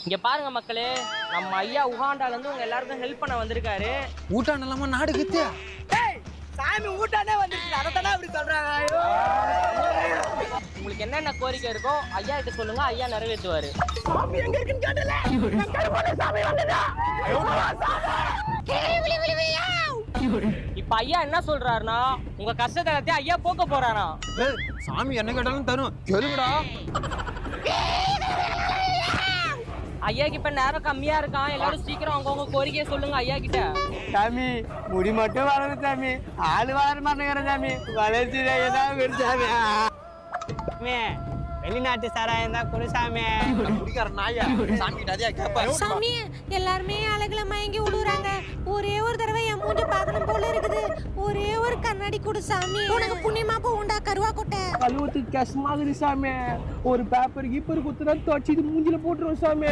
இங்க பாருங்க மக்களே, நம்ம ஐயா உகாண்டால இருந்து உங்க எல்லாருக்கும் ஹெல்ப் பண்ண வந்திருக்காரு. ஊட்டான் இல்லாம நாடு கத்தியா சாமி ஊட்டானே வந்துருச்சு, அதத்தானே அப்படி சொல்றாங்க. உங்களுக்கு என்னென்ன கோரிக்கை இருக்கோ ஐயா கிட்ட சொல்லுங்க, ஐயா நிறைவேற்றுவாரு. சாமி எங்க இருக்குன்னு கேட்டல, சாமி வந்ததா. இப்ப ஐயா என்ன சொல்றாருன்னா, உங்க கஷ்டத்தை எல்லாத்தையும் ஐயா போக்க போறாரா. சாமி என்ன கேட்டாலும் தரும், கேளுங்கடா. ஐயாக்கு இப்ப நேரம் கம்மியா இருக்கான், எல்லாரும் சீக்கிரம் அவங்கவுங்க கோரிக்கையை சொல்லுங்க ஐயா கிட்ட. சாமி முடி மட்டும் வளரும் சாமி, ஆளு வளர மாட்டேங்கிற சாமி, வளர்ச்சி ஏதாவது சாமி. வெளிநாட்டு சாராயம் தான் குருசாமி. குடிக்கார நாயா சாமி கிட்ட அதே கேப்பா. சாமி எல்லாருமே அழகுல மயங்கி விடுறாங்க. ஒரே ஒரு தடவை என் மூஞ்ச பார்க்கணும் போல இருக்குது. ஒரே ஒரு கண்ணாடி கொடு சாமி. உனக்கு புண்ணியமா போண்டா கருவா கொட்டை. கழுவத்துக்கு கஷ்டமாகுது சாமி. ஒரு பேப்பர் கீப்பர் குத்துனா தொடச்சி இது மூஞ்சில போட்டுரும் சாமி.